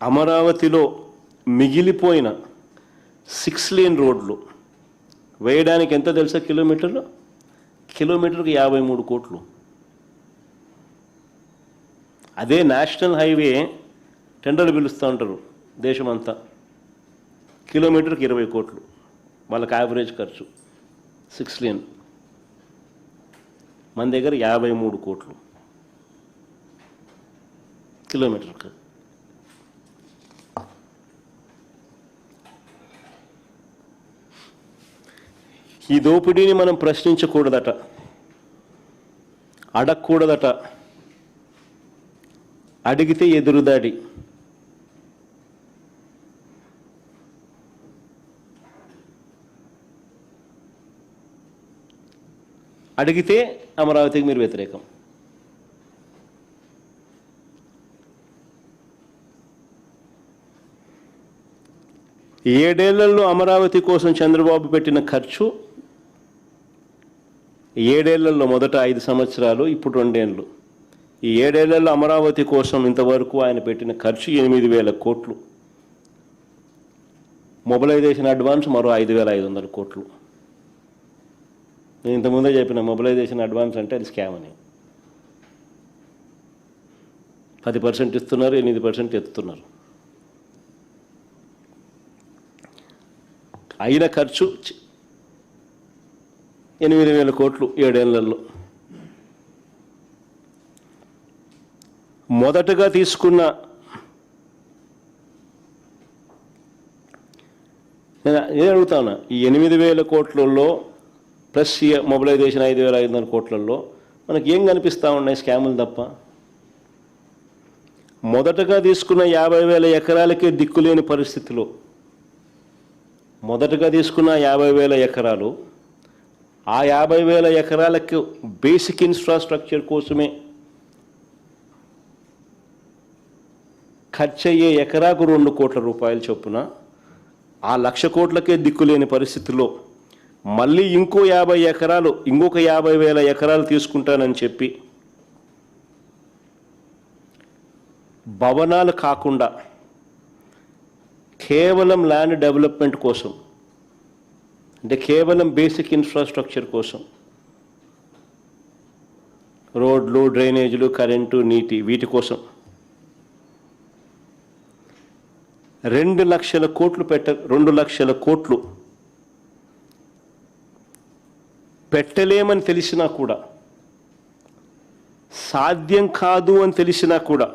అమరావతిలో మిగిలిపోయిన 6 లేన్ రోడ్లు వేయడానికి ఎంత తెలుసా? కిలోమీటర్కి 53 కోట్లు. అదే నేషనల్ హైవే టెండర్లు పిలుస్తూ ఉంటారు దేశమంతా, కిలోమీటర్కి 20 కోట్లు వాళ్ళకి యావరేజ్ ఖర్చు. 6 లేన్ మన దగ్గర 53 కోట్లు కిలోమీటర్కి. ఈ దోపిడీని మనం ప్రశ్నించకూడదట, అడగకూడదట, అడిగితే ఎదురుదాడి. అడిగితే అమరావతికి మీరు వ్యతిరేకం. ఏడేళ్లలో అమరావతి కోసం చంద్రబాబు పెట్టిన ఖర్చు, 7 ఏళ్లలో మొదట 5 సంవత్సరాలు, ఇప్పుడు 2 ఏళ్ళు. ఈ 7 ఏళ్లలో అమరావతి కోసం ఇంతవరకు ఆయన పెట్టిన ఖర్చు 8,000 కోట్లు. మొబిలైజేషన్ అడ్వాన్స్ మరో 5,500 కోట్లు. నేను ఇంతకుముందే చెప్పిన మొబిలైజేషన్ అడ్వాన్స్ అంటే అది స్కామ్ అని. 10% ఇస్తున్నారు, 8% ఎత్తుతున్నారు. అయిన ఖర్చు 8,000 కోట్లు 7 ఏళ్లలో. మొదటగా తీసుకున్న నేను అడుగుతాను, ఈ 8,000 కోట్లలో ప్లస్ మొబిలైజేషన్ 5,500 కోట్లలో మనకి ఏం కనిపిస్తూ ఉన్నాయి? స్కాములు తప్ప. మొదటగా తీసుకున్న 50,000 ఎకరాలకే దిక్కులేని పరిస్థితిలో, మొదటగా తీసుకున్న 50,000 ఎకరాలు, ఆ 50,000 ఎకరాలకు బేసిక్ ఇన్ఫ్రాస్ట్రక్చర్ కోసమే ఖర్చు అయ్యే ఎకరాకు 2 కోట్ల రూపాయలు చొప్పున, ఆ 1,00,000 కోట్లకే దిక్కులేని పరిస్థితిలో మళ్ళీ ఇంకో 50 ఎకరాలు, ఇంకొక 50,000 ఎకరాలు తీసుకుంటానని చెప్పి భవనాలు కాకుండా కేవలం ల్యాండ్ డెవలప్మెంట్ కోసం, అంటే కేవలం బేసిక్ ఇన్ఫ్రాస్ట్రక్చర్ కోసం, రోడ్లు, డ్రైనేజీలు, కరెంటు, నీటి, వీటి కోసం 2 లక్షల కోట్లు 2 లక్షల కోట్లు పెట్టలేమని తెలిసినా కూడా, సాధ్యం కాదు అని తెలిసినా కూడా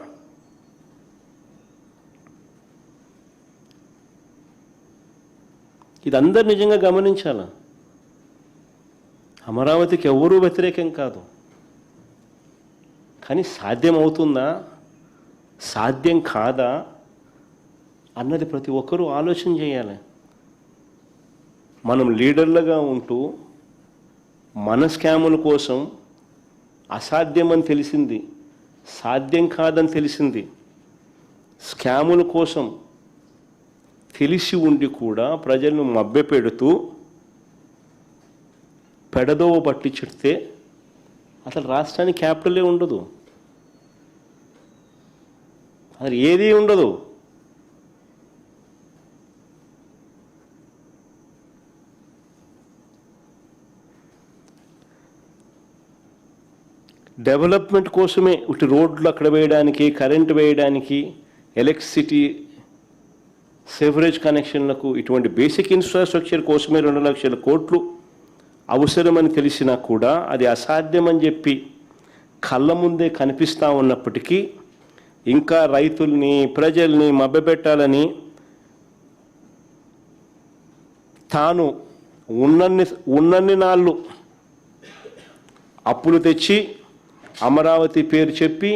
ఇది అందరు నిజంగా గమనించాల. అమరావతికి ఎవరూ వ్యతిరేకం కాదు, కానీ సాధ్యం అవుతుందా, సాధ్యం కాదా అన్నది ప్రతి ఒక్కరూ ఆలోచన చేయాలి. మనం లీడర్లుగా ఉంటూ మన స్కాముల కోసం అసాధ్యమని తెలిసింది, సాధ్యం కాదని తెలిసింది, స్కాముల కోసం తెలిసి ఉండి కూడా ప్రజలను మభ్యపెడుతూ పెడదోవ పట్టించితే అసలు రాష్ట్రానికి క్యాపిటలే ఉండదు, అసలు ఏదీ ఉండదు. డెవలప్మెంట్ కోసమే ఇటు రోడ్లు అక్కడ వేయడానికి, కరెంటు వేయడానికి, ఎలక్ట్రిసిటీ, సేవరేజ్ కనెక్షన్లకు, ఇటువంటి బేసిక్ ఇన్ఫ్రాస్ట్రక్చర్ కోసమే 2 లక్షల కోట్లు అవసరమని తెలిసినా కూడా అది అసాధ్యమని చెప్పి కళ్ళ ముందే కనిపిస్తూ ఉన్నప్పటికీ ఇంకా రైతుల్ని, ప్రజల్ని మభ్యపెట్టాలని తాను ఉన్నన్ని నాళ్ళు అప్పులు తెచ్చి అమరావతి పేరు చెప్పి